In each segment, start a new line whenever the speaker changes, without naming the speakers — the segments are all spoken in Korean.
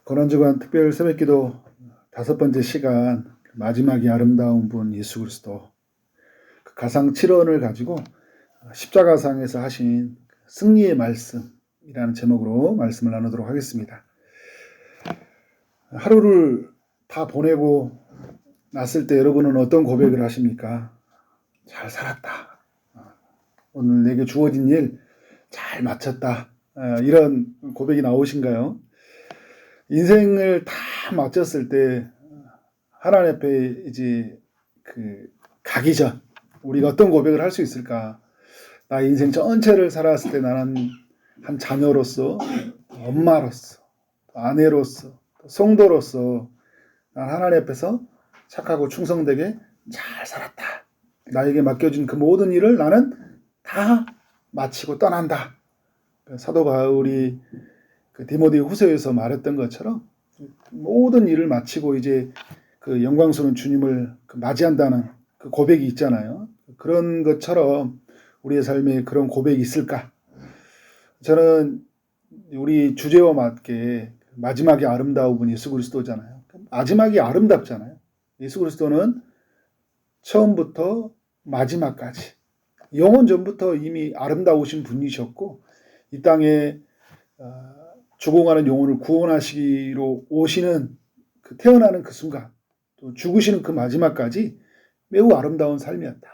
고난주간 특별 새벽기도 5번째 시간, 마지막이 아름다운 분 예수 그리스도, 그 가상 7원을 가지고 십자가상에서 하신 승리의 말씀이라는 제목으로 말씀을 나누도록 하겠습니다. 하루를 다 보내고 났을 때 여러분은 어떤 고백을 하십니까? 잘 살았다. 오늘 내게 주어진 일 잘 마쳤다. 이런 고백이 나오신가요? 인생을 다 마쳤을 때 하나님 앞에 이제 가기 전 우리가 어떤 고백을 할 수 있을까? 나 인생 전체를 살았을 때 나는 한 자녀로서, 엄마로서, 아내로서, 성도로서 난 하나님 앞에서 착하고 충성되게 잘 살았다. 나에게 맡겨진 그 모든 일을 나는 다 마치고 떠난다. 사도 바울이 디모데 후서에서 말했던 것처럼 모든 일을 마치고 이제 그 영광스러운 주님을 맞이한다는 그 고백이 있잖아요. 그런 것처럼 우리의 삶에 그런 고백이 있을까? 저는 우리 주제와 맞게 마지막이 아름다운 분 예수 그리스도잖아요. 마지막이 아름답잖아요. 예수 그리스도는 처음부터 마지막까지 영원 전부터 이미 아름다우신 분이셨고 이 땅에 죽어가는 영혼을 구원하시기로 오시는 태어나는 그 순간 또 죽으시는 그 마지막까지 매우 아름다운 삶이었다.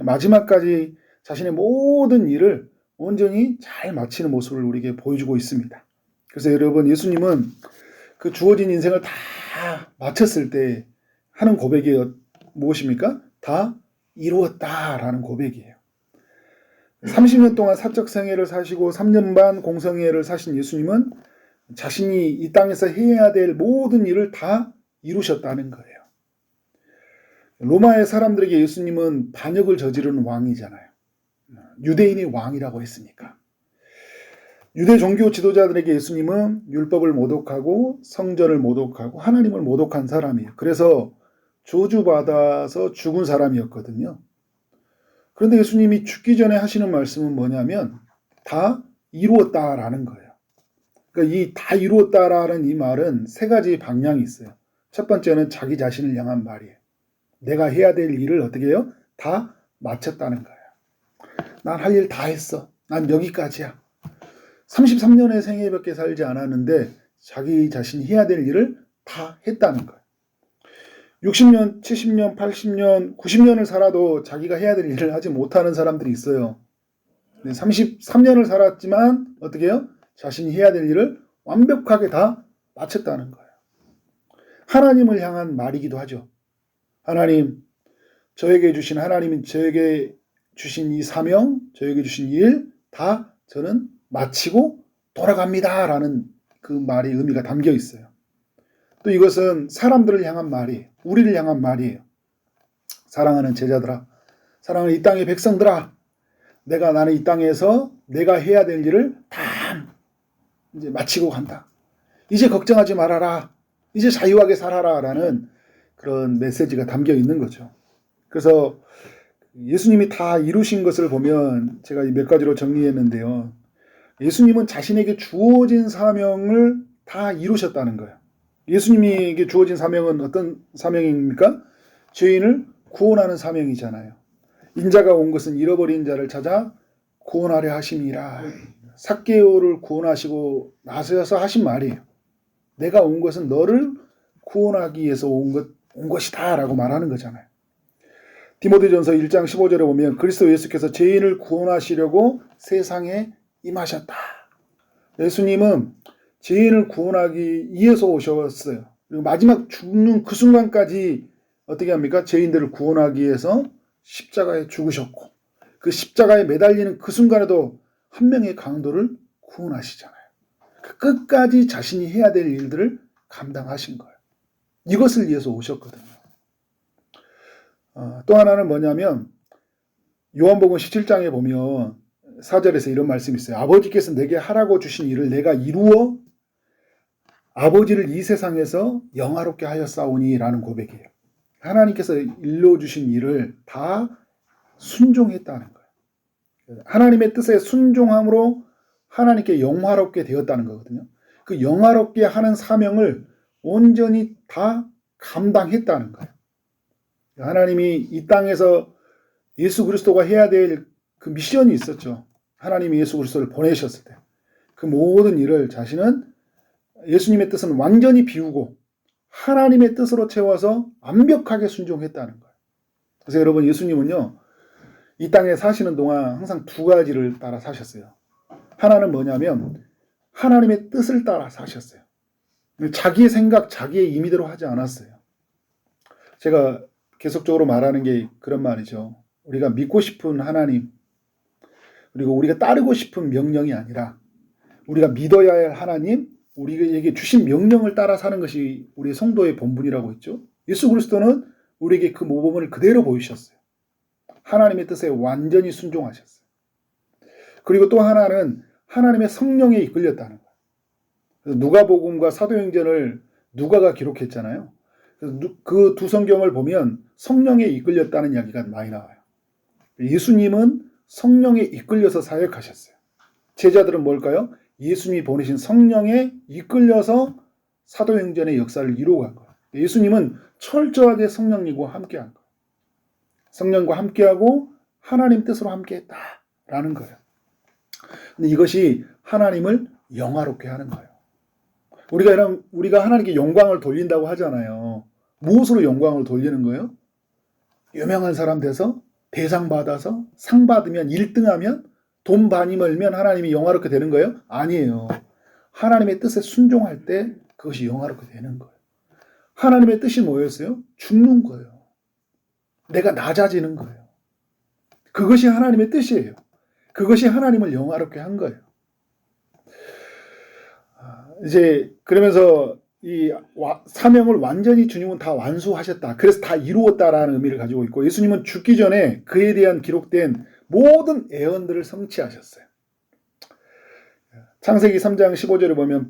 마지막까지 자신의 모든 일을 온전히 잘 마치는 모습을 우리에게 보여주고 있습니다. 그래서 여러분, 예수님은 그 주어진 인생을 다 마쳤을 때 하는 고백이 무엇입니까? 다 이루었다라는 고백이에요. 30년 동안 사적 생애를 사시고 3년 반 공생애를 사신 예수님은 자신이 이 땅에서 해야 될 모든 일을 다 이루셨다는 거예요. 로마의 사람들에게 예수님은 반역을 저지르는 왕이잖아요. 유대인의 왕이라고 했으니까. 유대 종교 지도자들에게 예수님은 율법을 모독하고 성전을 모독하고 하나님을 모독한 사람이에요. 그래서 저주받아서 죽은 사람이었거든요. 그런데 예수님이 죽기 전에 하시는 말씀은 뭐냐면 다 이루었다라는 거예요. 그러니까 이 다 이루었다라는 이 말은 세 가지 방향이 있어요. 첫 번째는 자기 자신을 향한 말이에요. 내가 해야 될 일을 어떻게 해요? 다 마쳤다는 거예요. 난 할 일 다 했어. 난 여기까지야. 33년의 생애밖에 살지 않았는데 자기 자신이 해야 될 일을 다 했다는 거예요. 60년, 70년, 80년, 90년을 살아도 자기가 해야 될 일을 하지 못하는 사람들이 있어요. 33년을 살았지만 어떻게 해요? 자신이 해야 될 일을 완벽하게 다 마쳤다는 거예요. 하나님을 향한 말이기도 하죠. 하나님, 하나님이 저에게 주신 이 사명, 저에게 주신 일 다 저는 마치고 돌아갑니다 라는 그 말의 의미가 담겨 있어요. 또 이것은 사람들을 향한 말이에요. 우리를 향한 말이에요. 사랑하는 제자들아, 사랑하는 이 땅의 백성들아, 나는 이 땅에서 내가 해야 될 일을 다 이제 마치고 간다. 이제 걱정하지 말아라. 이제 자유하게 살아라 라는 그런 메시지가 담겨 있는 거죠. 그래서 예수님이 다 이루신 것을 보면 제가 몇 가지로 정리했는데요. 예수님은 자신에게 주어진 사명을 다 이루셨다는 거예요. 예수님에게 주어진 사명은 어떤 사명입니까? 죄인을 구원하는 사명이잖아요. 인자가 온 것은 잃어버린 자를 찾아 구원하려 하심이라. 삭개오를 구원하시고 나서서 하신 말이에요. 내가 온 것은 너를 구원하기 위해서 온 것이다 라고 말하는 거잖아요. 디모데전서 1장 15절에 보면 그리스도 예수께서 죄인을 구원하시려고 세상에 임하셨다. 예수님은 죄인을 구원하기 위해서 오셨어요. 그리고 마지막 죽는 그 순간까지 어떻게 합니까? 죄인들을 구원하기 위해서 십자가에 죽으셨고 그 십자가에 매달리는 그 순간에도 한 명의 강도를 구원하시잖아요. 그 끝까지 자신이 해야 될 일들을 감당하신 거예요. 이것을 위해서 오셨거든요. 또 하나는 뭐냐면 요한복음 17장에 보면 4절에서 이런 말씀이 있어요. 아버지께서 내게 하라고 주신 일을 내가 이루어 아버지를 이 세상에서 영화롭게 하였사오니 라는 고백이에요. 하나님께서 일러주신 일을 다 순종했다는 거예요. 하나님의 뜻에 순종함으로 하나님께 영화롭게 되었다는 거거든요. 그 영화롭게 하는 사명을 온전히 다 감당했다는 거예요. 하나님이 이 땅에서 예수 그리스도가 해야 될 그 미션이 있었죠. 하나님이 예수 그리스도를 보내셨을 때 그 모든 일을 자신은 예수님의 뜻은 완전히 비우고 하나님의 뜻으로 채워서 완벽하게 순종했다는 거예요. 그래서 여러분, 예수님은요, 이 땅에 사시는 동안 항상 두 가지를 따라 사셨어요. 하나는 뭐냐면 하나님의 뜻을 따라 사셨어요. 자기의 생각, 자기의 임의대로 하지 않았어요. 제가 계속적으로 말하는 게 그런 말이죠. 우리가 믿고 싶은 하나님, 그리고 우리가 따르고 싶은 명령이 아니라 우리가 믿어야 할 하나님, 우리에게 주신 명령을 따라 사는 것이 우리 성도의 본분이라고 했죠. 예수 그리스도는 우리에게 그 모범을 그대로 보이셨어요. 하나님의 뜻에 완전히 순종하셨어요. 그리고 또 하나는 하나님의 성령에 이끌렸다는 거예요. 그래서 누가복음과 사도행전을 누가가 기록했잖아요. 그 두 성경을 보면 성령에 이끌렸다는 이야기가 많이 나와요. 예수님은 성령에 이끌려서 사역하셨어요. 제자들은 뭘까요? 예수님이 보내신 성령에 이끌려서 사도행전의 역사를 이루어간 거예요. 예수님은 철저하게 성령님과 함께한 거예요. 성령과 함께하고 하나님 뜻으로 함께했다라는 거예요. 근데 이것이 하나님을 영화롭게 하는 거예요. 우리가 하나님께 영광을 돌린다고 하잖아요. 무엇으로 영광을 돌리는 거예요? 유명한 사람 돼서 대상 받아서 상 받으면 1등하면 돈 많이 벌면 하나님이 영화롭게 되는 거예요? 아니에요. 하나님의 뜻에 순종할 때 그것이 영화롭게 되는 거예요. 하나님의 뜻이 뭐였어요? 죽는 거예요. 내가 낮아지는 거예요. 그것이 하나님의 뜻이에요. 그것이 하나님을 영화롭게 한 거예요. 이제 그러면서 이 사명을 완전히 주님은 다 완수하셨다. 그래서 다 이루었다라는 의미를 가지고 있고, 예수님은 죽기 전에 그에 대한 기록된 모든 예언들을 성취하셨어요. 창세기 3장 15절에 보면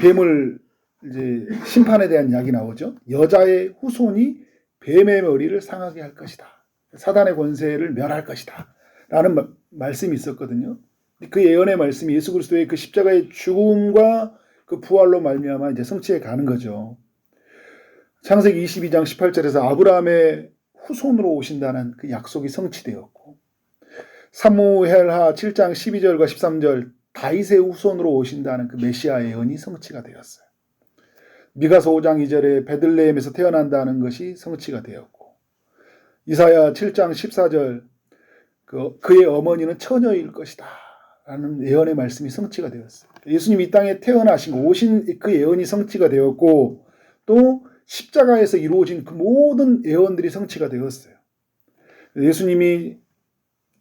뱀을 이제 심판에 대한 이야기 나오죠. 여자의 후손이 뱀의 머리를 상하게 할 것이다. 사단의 권세를 멸할 것이다. 라는 말씀이 있었거든요. 그 예언의 말씀이 예수 그리스도의 그 십자가의 죽음과 그 부활로 말미암아 이제 성취해 가는 거죠. 창세기 22장 18절에서 아브라함의 후손으로 오신다는 그 약속이 성취되었고, 사무엘하 7장 12절과 13절 다윗의 후손으로 오신다는 그 메시아 예언이 성취가 되었어요. 미가서 5장 2절에 베들레헴에서 태어난다는 것이 성취가 되었고, 이사야 7장 14절 그의 어머니는 처녀일 것이다 라는 예언의 말씀이 성취가 되었어요. 예수님이 이 땅에 태어나시고 오신 그 예언이 성취가 되었고, 또 십자가에서 이루어진 그 모든 예언들이 성취가 되었어요. 예수님이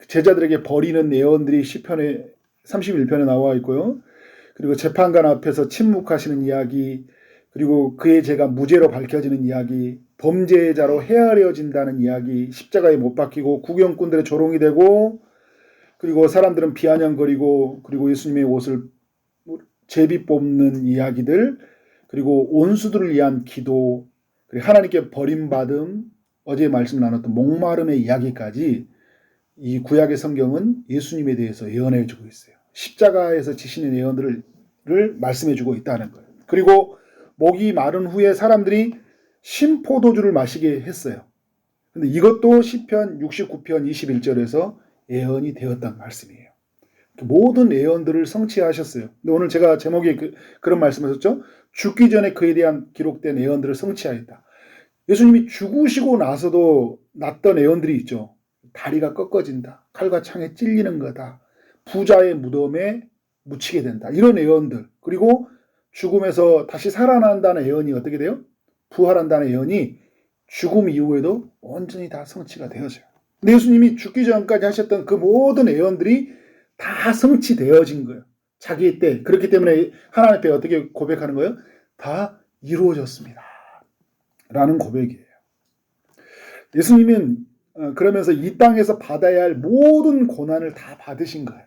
제자들에게 버리는 예언들이 시편의 31편에 나와 있고요. 그리고 재판관 앞에서 침묵하시는 이야기, 그리고 그의 죄가 무죄로 밝혀지는 이야기, 범죄자로 헤아려진다는 이야기, 십자가에 못 박히고 구경꾼들의 조롱이 되고, 그리고 사람들은 비아냥거리고, 그리고 예수님의 옷을 제비 뽑는 이야기들, 그리고 온수들을 위한 기도, 그리고 하나님께 버림받음, 어제 말씀 나눴던 목마름의 이야기까지 이 구약의 성경은 예수님에 대해서 예언해 주고 있어요. 십자가에서 지시는 예언들을 말씀해 주고 있다는 거예요. 그리고 목이 마른 후에 사람들이 신포도주를 마시게 했어요. 근데 이것도 시편 69편 21절에서 예언이 되었다는 말씀이에요. 모든 예언들을 성취하셨어요. 근데 오늘 제가 제목에 그런 말씀하셨죠. 죽기 전에 그에 대한 기록된 예언들을 성취하였다. 예수님이 죽으시고 나서도 났던 예언들이 있죠. 다리가 꺾어진다. 칼과 창에 찔리는 거다. 부자의 무덤에 묻히게 된다. 이런 예언들. 그리고 죽음에서 다시 살아난다는 예언이 어떻게 돼요? 부활한다는 예언이 죽음 이후에도 온전히 다 성취가 되어져요. 근데 예수님이 죽기 전까지 하셨던 그 모든 예언들이 다 성취되어진 거예요. 자기의 때. 그렇기 때문에 하나님 앞에 어떻게 고백하는 거예요? 다 이루어졌습니다. 라는 고백이에요. 예수님은 그러면서 이 땅에서 받아야 할 모든 고난을 다 받으신 거예요.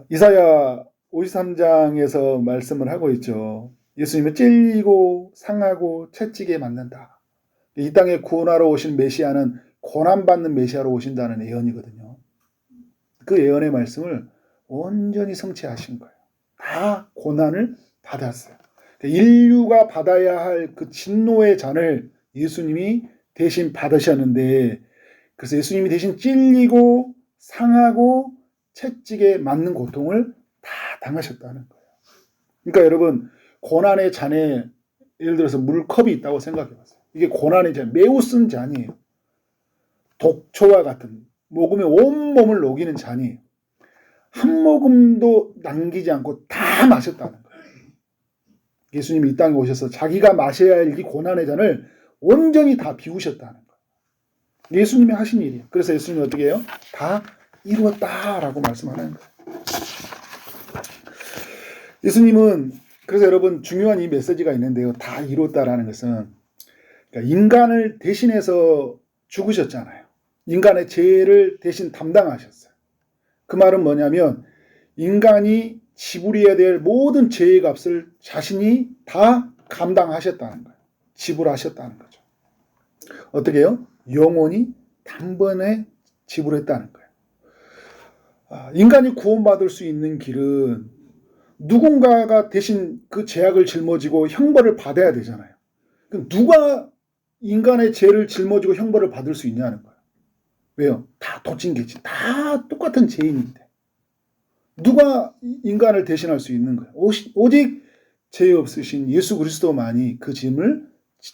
이사야 53장에서 말씀을 하고 있죠. 예수님은 찔리고 상하고 채찍에 맞는다. 이 땅에 구원하러 오신 메시아는 고난받는 메시아로 오신다는 예언이거든요. 그 예언의 말씀을 온전히 성취하신 거예요. 다 고난을 받았어요. 인류가 받아야 할 그 진노의 잔을 예수님이 대신 받으셨는데, 그래서 예수님이 대신 찔리고 상하고 채찍에 맞는 고통을 다 당하셨다는 거예요. 그러니까 여러분, 고난의 잔에 예를 들어서 물컵이 있다고 생각해 보세요. 이게 고난의 잔, 매우 쓴 잔이에요. 독초와 같은, 먹으면 온몸을 녹이는 잔이에요. 한 모금도 남기지 않고 다 마셨다는 거예요. 예수님이 이 땅에 오셔서 자기가 마셔야 할 이 고난의 잔을 온전히 다 비우셨다는 거예요. 예수님이 하신 일이에요. 그래서 예수님이 어떻게 해요? 다 이루었다라고 말씀하는 거예요. 예수님은, 그래서 여러분 중요한 이 메시지가 있는데요. 다 이루었다라는 것은, 그러니까 인간을 대신해서 죽으셨잖아요. 인간의 죄를 대신 담당하셨어요. 그 말은 뭐냐면 인간이 지불해야 될 모든 죄의 값을 자신이 다 감당하셨다는 거예요. 지불하셨다는 거죠. 어떻게 해요? 영원히 단번에 지불했다는 거예요. 인간이 구원받을 수 있는 길은 누군가가 대신 그 죄악을 짊어지고 형벌을 받아야 되잖아요. 그럼 누가 인간의 죄를 짊어지고 형벌을 받을 수 있냐는 거예요. 왜요? 다 도찐개지. 다 똑같은 죄인인데. 누가 인간을 대신할 수 있는 거예요? 오직 죄 없으신 예수 그리스도만이 그 짐을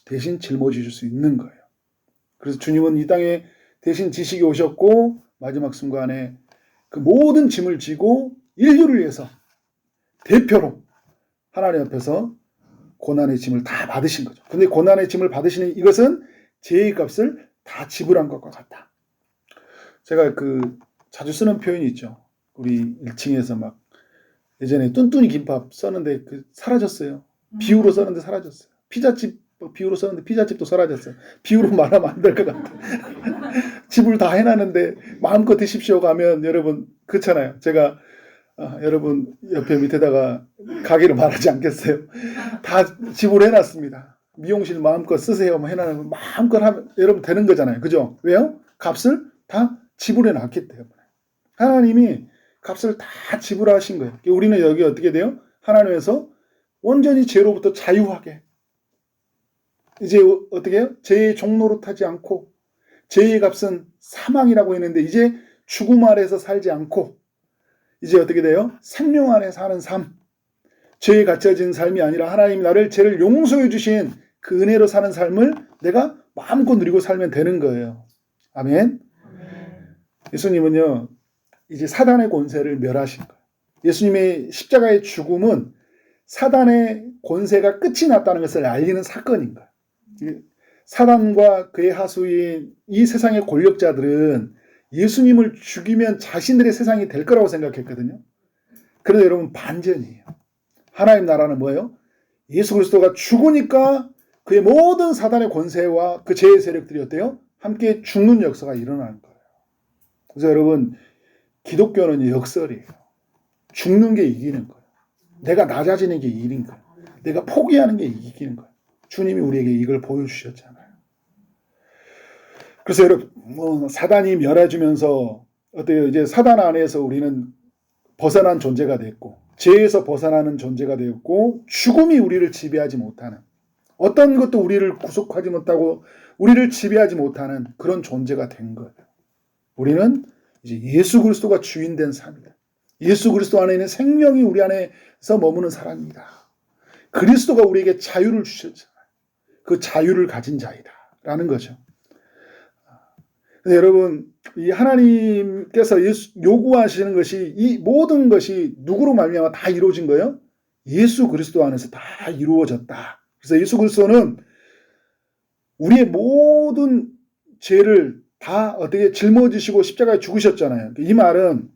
대신 짊어지실 수 있는 거예요. 그래서 주님은 이 땅에 대신 지식이 오셨고 마지막 순간에 그 모든 짐을 지고 인류를 위해서 대표로 하나님 앞에서 고난의 짐을 다 받으신 거죠. 근데 고난의 짐을 받으시는 이것은 죄의 값을 다 지불한 것과 같다. 제가 자주 쓰는 표현이 있죠. 우리 1층에서 막 예전에 뚠뚠이 김밥 썼는데 사라졌어요. 비유로 썼는데 사라졌어요. 피자집 비유로 썼는데 피자집도 사라졌어요. 비유로 말하면 안 될 것 같아요. 집을 다 해놨는데 마음껏 드십시오 가면 여러분 그렇잖아요. 제가 여러분 옆에 밑에다가 가게를 말하지 않겠어요. 다 지불해놨습니다. 미용실 마음껏 쓰세요. 해놔놓으면 마음껏 하면 여러분 되는 거잖아요. 그죠? 왜요? 값을 다 지불해놨기 때문에. 하나님이 값을 다 지불하신 거예요. 우리는 여기 어떻게 돼요? 하나님에서 온전히 죄로부터 자유하게. 이제 어떻게 해요? 죄의 종로로 타지 않고 죄의 값은 사망이라고 했는데 이제 죽음 아래에서 살지 않고 이제 어떻게 돼요? 생명 안에 사는 삶. 죄에 갇혀진 삶이 아니라 하나님이 나를 죄를 용서해 주신 그 은혜로 사는 삶을 내가 마음껏 누리고 살면 되는 거예요. 아멘. 예수님은요. 이제 사단의 권세를 멸하신 거예요. 예수님의 십자가의 죽음은 사단의 권세가 끝이 났다는 것을 알리는 사건인 거예요. 사단과 그의 하수인 이 세상의 권력자들은 예수님을 죽이면 자신들의 세상이 될 거라고 생각했거든요. 그런데 여러분 반전이에요. 하나님 나라는 뭐예요? 예수 그리스도가 죽으니까 그의 모든 사단의 권세와 그 죄의 세력들이 어때요? 함께 죽는 역사가 일어나는 거예요. 그래서 여러분 기독교는 역설이에요. 죽는 게 이기는 거예요. 내가 낮아지는 게 이기는 거예요. 내가 포기하는 게 이기는 거예요. 주님이 우리에게 이걸 보여주셨잖아요. 그래서 여러분 사단이 멸해주면서 어때요? 이제 사단 안에서 우리는 벗어난 존재가 됐고 죄에서 벗어나는 존재가 되었고 죽음이 우리를 지배하지 못하는 어떤 것도 우리를 구속하지 못하고 우리를 지배하지 못하는 그런 존재가 된 거예요. 우리는 이제 예수 그리스도가 주인된 삶이다. 예수 그리스도 안에 있는 생명이 우리 안에서 머무는 사람입니다. 그리스도가 우리에게 자유를 주셨잖아요. 그 자유를 가진 자이다 라는 거죠. 여러분 이 하나님께서 요구하시는 것이 이 모든 것이 누구로 말미암아 다 이루어진 거예요? 예수 그리스도 안에서 다 이루어졌다. 그래서 예수 그리스도는 우리의 모든 죄를 다 어떻게 짊어지시고 십자가에 죽으셨잖아요. 이 말은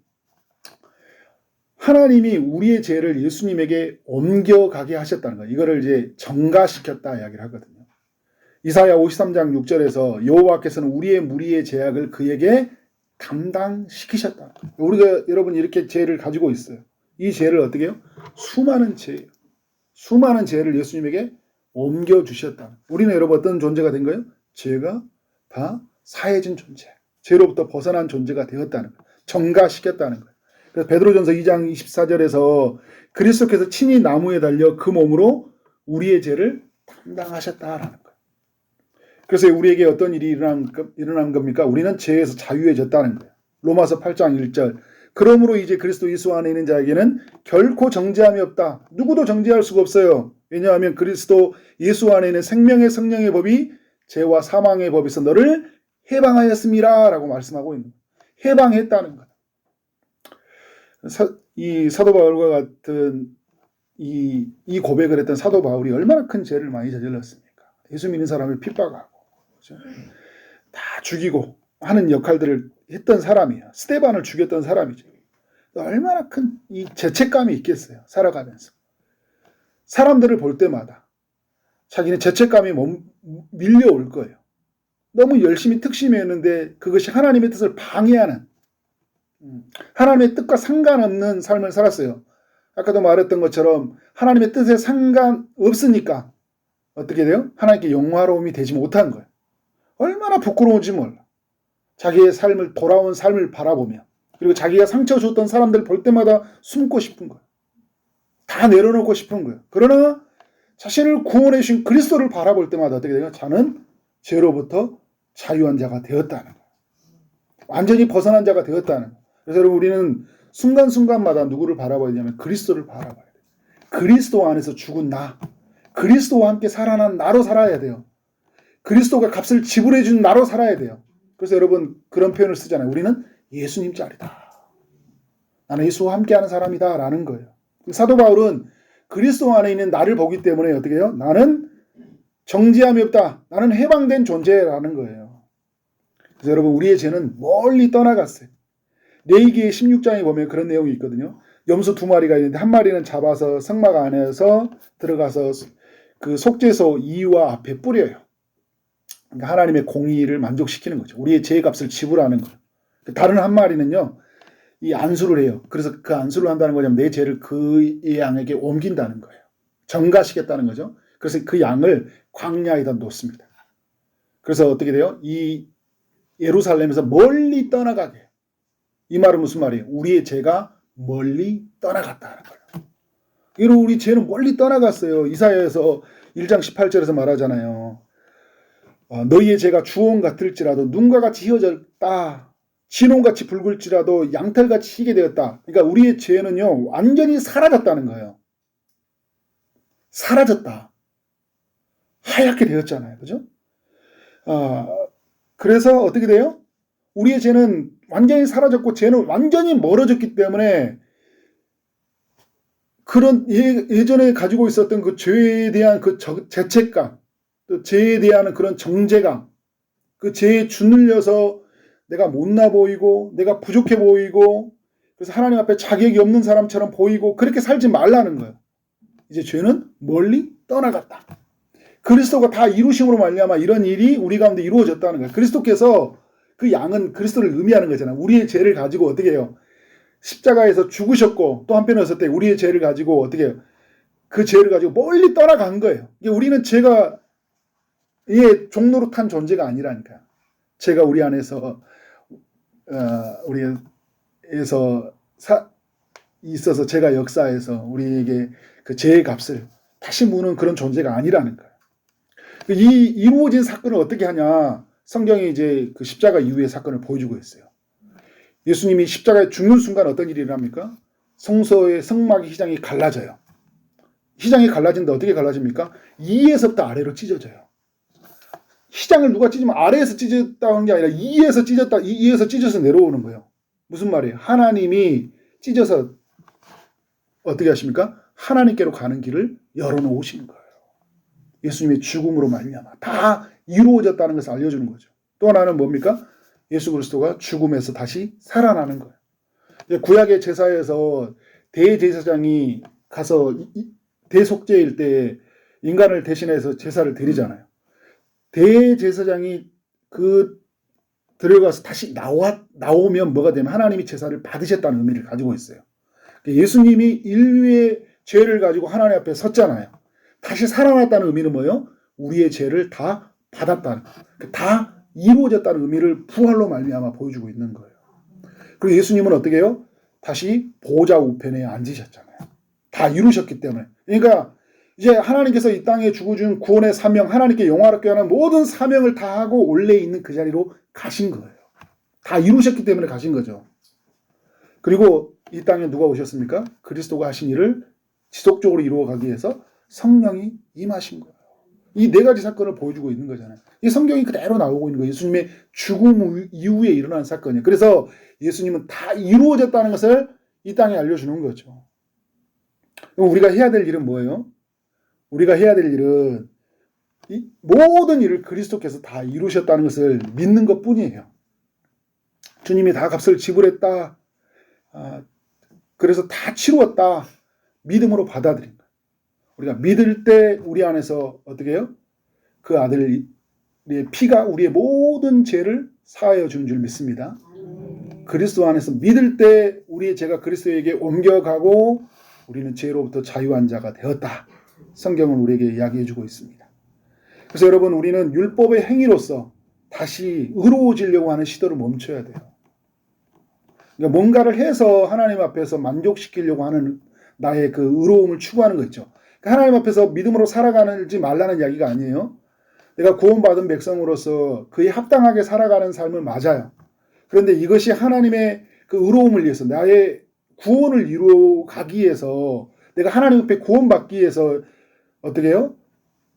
하나님이 우리의 죄를 예수님에게 옮겨가게 하셨다는 거예요. 이거를 이제 전가시켰다 이야기를 하거든요. 이사야 53장 6절에서 여호와께서는 우리의 무리의 죄악을 그에게 감당시키셨다. 우리가 여러분 이렇게 죄를 가지고 있어요. 이 죄를 어떻게 해요? 수많은 죄예요. 수많은 죄를 예수님에게 옮겨주셨다. 우리는 여러분 어떤 존재가 된 거예요? 죄가 다 사해진 존재. 죄로부터 벗어난 존재가 되었다는 거예요. 전가시켰다는 거예요. 그래서 베드로전서 2장 24절에서 그리스도께서 친히 나무에 달려 그 몸으로 우리의 죄를 담당하셨다라는 거예요. 그래서 우리에게 어떤 일이 일어난 겁니까? 우리는 죄에서 자유해졌다는 거예요. 로마서 8장 1절. 그러므로 이제 그리스도 예수 안에 있는 자에게는 결코 정죄함이 없다. 누구도 정죄할 수가 없어요. 왜냐하면 그리스도 예수 안에 있는 생명의 성령의 법이 죄와 사망의 법에서 너를 해방하였습니다. 라고 말씀하고 있는 거예요. 해방했다는 거예요. 이 사도 바울과 같은 이 고백을 했던 사도 바울이 얼마나 큰 죄를 많이 저질렀습니까? 예수 믿는 사람을 핍박하고 그렇죠? 다 죽이고 하는 역할들을 했던 사람이에요. 스데반을 죽였던 사람이죠. 얼마나 큰 이 죄책감이 있겠어요. 살아가면서. 사람들을 볼 때마다 자기는 죄책감이 밀려올 거예요. 너무 열심히 특심했는데 그것이 하나님의 뜻을 방해하는 하나님의 뜻과 상관없는 삶을 살았어요. 아까도 말했던 것처럼 하나님의 뜻에 상관없으니까 어떻게 돼요? 하나님께 영화로움이 되지 못한 거예요. 얼마나 부끄러운지 몰라. 자기의 삶을 돌아온 삶을 바라보며 그리고 자기가 상처 줬던 사람들 볼 때마다 숨고 싶은 거예요. 다 내려놓고 싶은 거예요. 그러나 자신을 구원해 주신 그리스도를 바라볼 때마다 어떻게 돼요? 자는 죄로부터 자유한 자가 되었다는 거예요. 완전히 벗어난 자가 되었다는 거예요. 그래서 여러분 우리는 순간순간마다 누구를 바라봐야 되냐면 그리스도를 바라봐야 돼요. 그리스도 안에서 죽은 나, 그리스도와 함께 살아난 나로 살아야 돼요. 그리스도가 값을 지불해 준 나로 살아야 돼요. 그래서 여러분 그런 표현을 쓰잖아요. 우리는 예수님 짤이다. 나는 예수와 함께하는 사람이다 라는 거예요. 사도 바울은 그리스도 안에 있는 나를 보기 때문에 어떻게 해요? 나는 정죄함이 없다. 나는 해방된 존재라는 거예요. 그래서 여러분 우리의 죄는 멀리 떠나갔어요. 레위기 16장에 보면 그런 내용이 있거든요. 염소 2마리가 있는데 한 마리는 잡아서 성막 안에서 들어가서 그 속죄소 이와 앞에 뿌려요. 그러니까 하나님의 공의를 만족시키는 거죠. 우리의 죄값을 지불하는 거예요. 다른 한 마리는요. 이 안수를 해요. 그래서 그 안수를 한다는 거냐면 내 죄를 그 양에게 옮긴다는 거예요. 전가시켰다는 거죠. 그래서 그 양을 광야에다 놓습니다. 그래서 어떻게 돼요? 이 예루살렘에서 멀리 떠나가게 해요. 이 말은 무슨 말이에요? 우리의 죄가 멀리 떠나갔다는 거예요. 이로 우리 죄는 멀리 떠나갔어요. 이사야에서 1장 18절에서 말하잖아요. 너희의 죄가 주홍 같을지라도 눈과 같이 희어졌다. 진홍같이 붉을지라도 양털같이 희게 되었다. 그러니까 우리의 죄는요. 완전히 사라졌다는 거예요. 사라졌다. 하얗게 되었잖아요. 그죠? 그래서 어떻게 돼요? 우리의 죄는 완전히 사라졌고 죄는 완전히 멀어졌기 때문에 그런 예전에 가지고 있었던 그 죄에 대한 그 죄책감, 또 죄에 대한 그런 정죄감, 그 죄에 주눌려서 내가 못나 보이고 내가 부족해 보이고 그래서 하나님 앞에 자격이 없는 사람처럼 보이고 그렇게 살지 말라는 거예요. 이제 죄는 멀리 떠나갔다. 그리스도가 다 이루심으로 말미암아 이런 일이 우리 가운데 이루어졌다는 거예요. 그리스도께서 그 양은 그리스도를 의미하는 거잖아요. 우리의 죄를 가지고 어떻게 해요? 십자가에서 죽으셨고 또 한편에 어떨 때 우리의 죄를 가지고 어떻게 해요? 그 죄를 가지고 멀리 떠나간 거예요. 우리는 죄가 의 종로로 탄 존재가 아니라니까요. 죄가 우리 안에서 우리에서 있어서 죄가 역사해서 우리에게 그 죄의 값을 다시 무는 그런 존재가 아니라는 거예요. 이 이루어진 사건을 어떻게 하냐? 성경이 이제 그 십자가 이후의 사건을 보여주고 있어요. 예수님이 십자가에 죽는 순간 어떤 일이 일어납니까? 성소의 성막의 휘장이 갈라져요. 휘장이 갈라진데 어떻게 갈라집니까? 이에서부터 아래로 찢어져요. 휘장을 누가 찢으면 아래에서 찢었다고 하는 게 아니라 이에서 찢어서 내려오는 거예요. 무슨 말이에요? 하나님이 찢어서 어떻게 하십니까? 하나님께로 가는 길을 열어놓으시는 거예요. 예수님의 죽음으로 말미암아 다 이루어졌다는 것을 알려주는 거죠. 또 하나는 뭡니까? 예수 그리스도가 죽음에서 다시 살아나는 거예요. 구약의 제사에서 대제사장이 가서 대속죄일 때 인간을 대신해서 제사를 드리잖아요. 대제사장이 들어가서 다시 나오면 뭐가 되면 하나님이 제사를 받으셨다는 의미를 가지고 있어요. 예수님이 인류의 죄를 가지고 하나님 앞에 섰잖아요. 다시 살아났다는 의미는 뭐예요? 우리의 죄를 다 받았다는, 다 이루어졌다는 의미를 부활로 말미암아 보여주고 있는 거예요. 그리고 예수님은 어떻게 해요? 다시 보좌 우편에 앉으셨잖아요. 다 이루셨기 때문에. 그러니까 이제 하나님께서 이 땅에 주고 준 구원의 사명, 하나님께 영화롭게 하는 모든 사명을 다 하고 원래 있는 그 자리로 가신 거예요. 다 이루셨기 때문에 가신 거죠. 그리고 이 땅에 누가 오셨습니까? 그리스도가 하신 일을 지속적으로 이루어가기 위해서 성령이 임하신 거예요. 이 네 가지 사건을 보여주고 있는 거잖아요. 이 성경이 그대로 나오고 있는 거예요. 예수님의 죽음 이후에 일어난 사건이에요. 그래서 예수님은 다 이루어졌다는 것을 이 땅에 알려주는 거죠. 그럼 우리가 해야 될 일은 뭐예요? 우리가 해야 될 일은 이 모든 일을 그리스도께서 다 이루셨다는 것을 믿는 것뿐이에요. 주님이 다 값을 지불했다. 그래서 다 치루었다. 믿음으로 받아들인 거예요. 우리가 믿을 때 우리 안에서 어떻게 해요? 그 아들의 피가 우리의 모든 죄를 사하여 준 줄 믿습니다. 그리스도 안에서 믿을 때 우리의 죄가 그리스도에게 옮겨가고 우리는 죄로부터 자유한 자가 되었다. 성경은 우리에게 이야기해 주고 있습니다. 그래서 여러분, 우리는 율법의 행위로서 다시 의로워지려고 하는 시도를 멈춰야 돼요. 그러니까 뭔가를 해서 하나님 앞에서 만족시키려고 하는 나의 그 의로움을 추구하는 거 있죠. 그러니까 하나님 앞에서 믿음으로 살아가지 말라는 이야기가 아니에요. 내가 구원받은 백성으로서 그에 합당하게 살아가는 삶은 맞아요. 그런데 이것이 하나님의 그 의로움을 위해서, 나의 구원을 이루어가기 위해서, 내가 하나님 앞에 구원받기 위해서 어떻게 해요?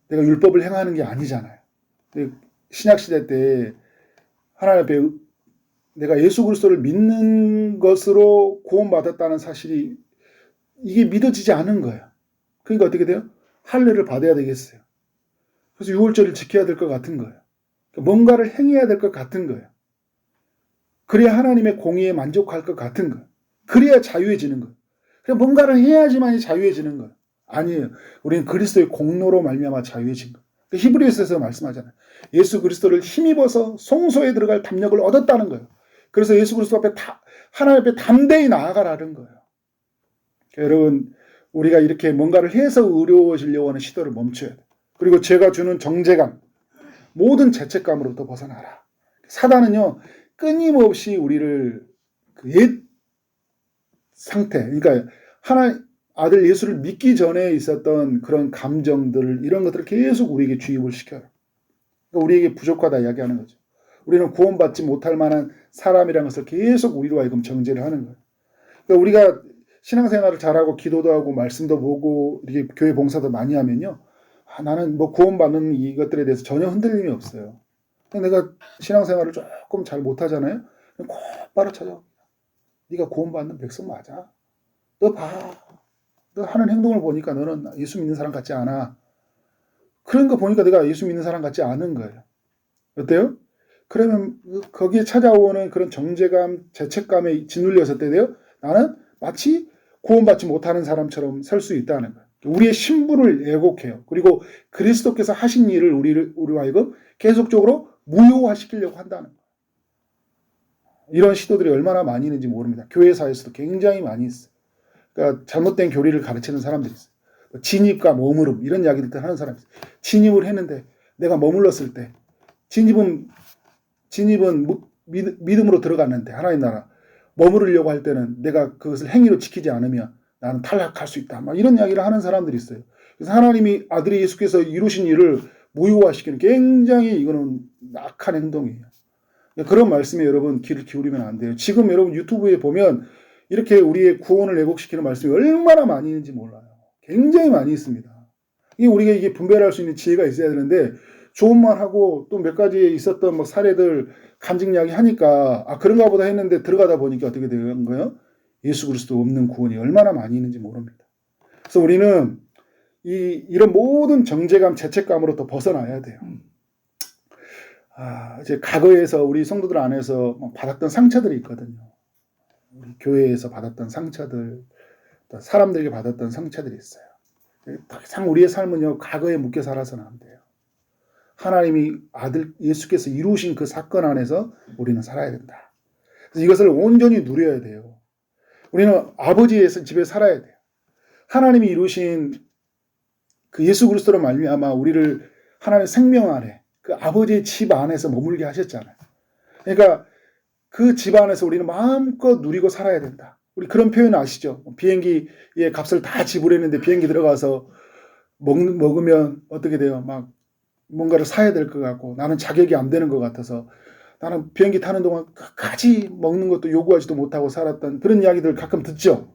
내가 율법을 행하는 게 아니잖아요. 신약시대 때 하나님 앞에 내가 예수 그리스도를 믿는 것으로 구원받았다는 사실이 이게 믿어지지 않은 거예요. 그러니까 어떻게 돼요? 할례를 받아야 되겠어요. 그래서 유월절을 지켜야 될 것 같은 거예요. 뭔가를 행해야 될 것 같은 거예요. 그래야 하나님의 공의에 만족할 것 같은 거예요. 그래야 자유해지는 거예요. 그냥 뭔가를 해야지만 자유해지는 거예요. 아니에요. 우리는 그리스도의 공로로 말미암아 자유해진 거예요. 히브리서에서 말씀하잖아요. 예수 그리스도를 힘입어서 성소에 들어갈 담력을 얻었다는 거예요. 그래서 예수 그리스도 앞에 하나님 앞에 담대히 나아가라는 거예요. 여러분, 우리가 이렇게 뭔가를 해서 의로워지려고 하는 시도를 멈춰야 돼요. 그리고 죄가 주는 정죄감, 모든 죄책감으로부터 벗어나라. 사단은요, 끊임없이 우리를 그 옛 상태, 그러니까 아들 예수를 믿기 전에 있었던 그런 감정들, 이런 것들을 계속 우리에게 주입을 시켜요. 그러니까 우리에게 부족하다 이야기하는 거죠. 우리는 구원받지 못할 만한 사람이라는 것을 계속 우리로 하여금 정죄를 하는 거예요. 그러니까 우리가 신앙생활을 잘하고 기도도 하고 말씀도 보고 이렇게 교회 봉사도 많이 하면요, 나는 뭐 구원받는 이것들에 대해서 전혀 흔들림이 없어요. 내가 신앙생활을 조금 잘 못하잖아요. 곧바로 찾아옵니다. 네가 구원받는 백성 맞아. 너 봐. 너 하는 행동을 보니까 너는 예수 믿는 사람 같지 않아. 그런 거 보니까 내가 예수 믿는 사람 같지 않은 거예요. 어때요? 그러면 거기에 찾아오는 그런 정죄감, 죄책감에 짓눌렸을 때요, 나는 마치 구원받지 못하는 사람처럼 살 수 있다는 거예요. 우리의 신분을 왜곡해요. 그리고 그리스도께서 하신 일을 우리와 하여금 계속적으로 무효화시키려고 한다는 거예요. 이런 시도들이 얼마나 많이 있는지 모릅니다. 교회사에서도 굉장히 많이 있어요. 그러니까 잘못된 교리를 가르치는 사람들이 있어요. 진입과 머무름, 이런 이야기들 하는 사람이 있어요. 진입을 했는데 내가 머물렀을 때, 진입은 믿음으로 들어갔는데 하나님 나라, 머무르려고 할 때는 내가 그것을 행위로 지키지 않으면 나는 탈락할 수 있다. 막 이런 이야기를 하는 사람들이 있어요. 그래서 하나님이 아들이 예수께서 이루신 일을 무효화시키는 굉장히 이거는 악한 행동이에요. 그런 말씀에 여러분 귀를 기울이면 안 돼요. 지금 여러분 유튜브에 보면 이렇게 우리의 구원을 왜곡시키는 말씀이 얼마나 많이 있는지 몰라요. 굉장히 많이 있습니다. 우리가 이게 분별할 수 있는 지혜가 있어야 되는데, 좋은 말 하고 또 몇 가지 있었던 막 사례들 간증 이야기 하니까 그런가 보다 했는데 들어가다 보니까 어떻게 된 거예요? 예수 그리스도 없는 구원이 얼마나 많이 있는지 모릅니다. 그래서 우리는 이런 모든 정죄감, 죄책감으로부터 벗어나야 돼요. 이제 과거에서 우리 성도들 안에서 받았던 상처들이 있거든요. 우리 교회에서 받았던 상처들, 또 사람들에게 받았던 상처들이 있어요. 더 이상 우리의 삶은요, 과거에 묶여 살아서는 안 돼요. 하나님이 아들 예수께서 이루신 그 사건 안에서 우리는 살아야 된다. 그래서 이것을 온전히 누려야 돼요. 우리는 아버지의 집에 살아야 돼요. 하나님이 이루신 그 예수 그리스도로 말미암아 우리를 하나님의 생명 안에, 그 아버지의 집 안에서 머물게 하셨잖아요. 그러니까 그 집 안에서 우리는 마음껏 누리고 살아야 된다. 우리 그런 표현 아시죠? 비행기의 값을 다 지불했는데 비행기 들어가서 먹으면 어떻게 돼요? 막 뭔가를 사야 될 것 같고 나는 자격이 안 되는 것 같아서 나는 비행기 타는 동안 끝까지 먹는 것도 요구하지도 못하고 살았던 그런 이야기들 가끔 듣죠.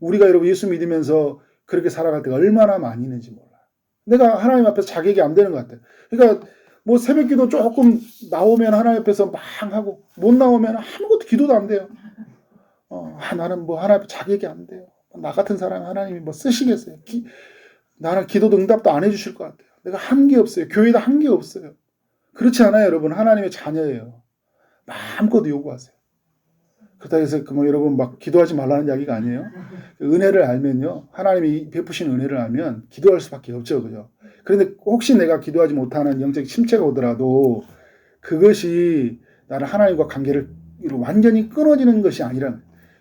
우리가 여러분 예수 믿으면서 그렇게 살아갈 때가 얼마나 많이 있는지 몰라요. 내가 하나님 앞에서 자격이 안 되는 것 같아요. 그러니까 뭐 새벽기도 조금 나오면 하나님 앞에서 막 하고 못 나오면 아무것도 기도도 안 돼요. 나는 뭐 하나님 앞에 자격이 안 돼요. 나 같은 사람 하나님이 뭐 쓰시겠어요. 나는 기도도 응답도 안 해주실 것 같아요. 내가 한 게 없어요. 교회도 한 게 없어요. 그렇지 않아요, 여러분. 하나님의 자녀예요. 마음껏 요구하세요. 그렇다 해서 뭐 여러분 막 기도하지 말라는 이야기가 아니에요. 은혜를 알면요, 하나님이 베푸신 은혜를 알면 기도할 수밖에 없죠, 그죠? 그런데 혹시 내가 기도하지 못하는 영적 침체가 오더라도 그것이 나를 하나님과 관계를 완전히 끊어지는 것이 아니라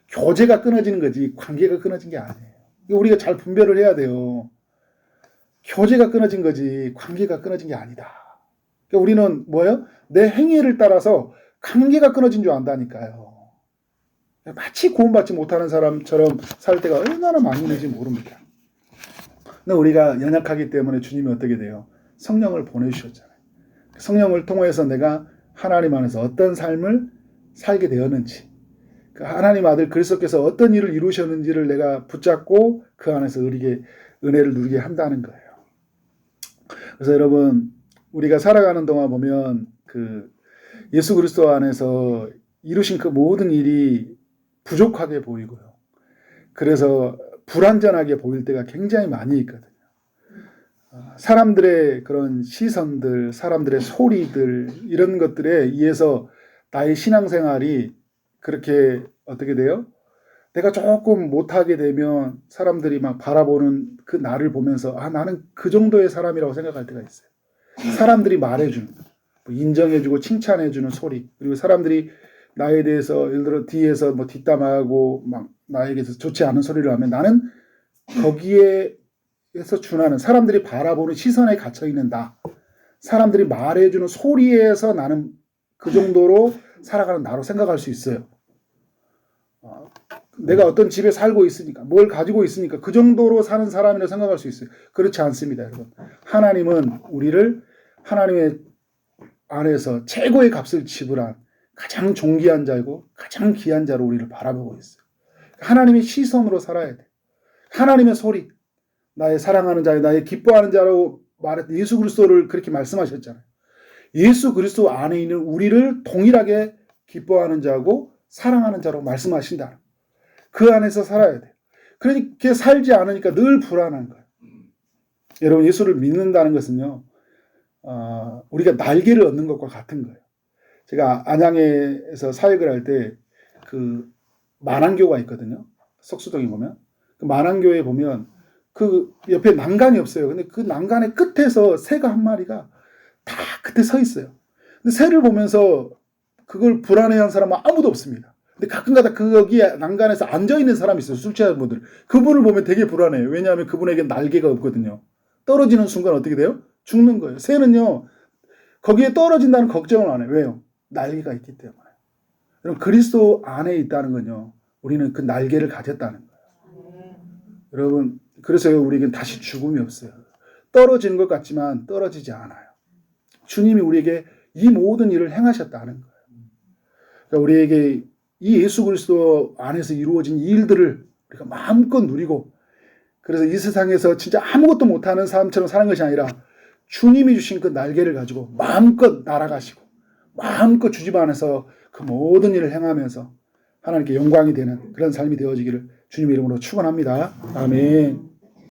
교제가 끊어지는 거지 관계가 끊어진 게 아니에요. 우리가 잘 분별을 해야 돼요. 교제가 끊어진 거지 관계가 끊어진 게 아니다. 그러니까 우리는 뭐예요? 내 행위를 따라서 관계가 끊어진 줄 안다니까요. 마치 구원받지 못하는 사람처럼 살 때가 얼마나 많이 있는지 모릅니다. 근데 우리가 연약하기 때문에 주님이 어떻게 돼요? 성령을 보내주셨잖아요. 성령을 통해서 내가 하나님 안에서 어떤 삶을 살게 되었는지, 그 하나님 아들 그리스도께서 어떤 일을 이루셨는지를 내가 붙잡고 그 안에서 은혜를 누리게 한다는 거예요. 그래서 여러분, 우리가 살아가는 동안 보면 그 예수 그리스도 안에서 이루신 그 모든 일이 부족하게 보이고요. 그래서 불완전하게 보일 때가 굉장히 많이 있거든요. 사람들의 그런 시선들, 사람들의 소리들, 이런 것들에 의해서 나의 신앙생활이 그렇게 어떻게 돼요? 내가 조금 못하게 되면 사람들이 막 바라보는 그 나를 보면서 나는 그 정도의 사람이라고 생각할 때가 있어요. 사람들이 말해주는, 인정해주고 칭찬해주는 소리, 그리고 사람들이 나에 대해서 예를 들어 뒤에서 뭐 뒷담화하고 막 나에게서 좋지 않은 소리를 하면 나는 거기에서 준하는 사람들이 바라보는 시선에 갇혀 있는 나, 사람들이 말해주는 소리에서 나는 그 정도로 살아가는 나로 생각할 수 있어요. 내가 어떤 집에 살고 있으니까 뭘 가지고 있으니까 그 정도로 사는 사람이라고 생각할 수 있어요. 그렇지 않습니다, 여러분. 하나님은 우리를 하나님의 안에서 최고의 값을 지불한 가장 존귀한 자이고 가장 귀한 자로 우리를 바라보고 있어요. 하나님의 시선으로 살아야 돼. 하나님의 소리, 나의 사랑하는 자, 나의 기뻐하는 자로 말했던 예수 그리스도를 그렇게 말씀하셨잖아요. 예수 그리스도 안에 있는 우리를 동일하게 기뻐하는 자고 사랑하는 자로 말씀하신다. 그 안에서 살아야 돼요. 그렇게 살지 않으니까 늘 불안한 거예요. 여러분, 예수를 믿는다는 것은요, 우리가 날개를 얻는 것과 같은 거예요. 제가 안양에서 사역을 할 때 그 만안교가 있거든요. 석수동에 보면. 그 만안교에 보면 그 옆에 난간이 없어요. 근데 그 난간의 끝에서 새가 한 마리가 다 끝에 서 있어요. 근데 새를 보면서 그걸 불안해하는 사람은 아무도 없습니다. 근데 가끔가다 거기에 난간에서 앉아있는 사람이 있어요. 술 취하는 분들. 그분을 보면 되게 불안해요. 왜냐하면 그분에게 날개가 없거든요. 떨어지는 순간 어떻게 돼요? 죽는 거예요. 새는요, 거기에 떨어진다는 걱정을 안 해요. 왜요? 날개가 있기 때문에. 여러분, 그리스도 안에 있다는 건요, 우리는 그 날개를 가졌다는 거예요. 여러분, 그래서 우리에겐 다시 죽음이 없어요. 떨어지는 것 같지만 떨어지지 않아요. 주님이 우리에게 이 모든 일을 행하셨다는 거예요. 그러니까 우리에게 이 예수 그리스도 안에서 이루어진 이 일들을 우리가 마음껏 누리고, 그래서 이 세상에서 진짜 아무것도 못하는 사람처럼 사는 것이 아니라 주님이 주신 그 날개를 가지고 마음껏 날아가시고 마음껏 주집 안에서 그 모든 일을 행하면서 하나님께 영광이 되는 그런 삶이 되어지기를 주님 이름으로 축원합니다. 아멘.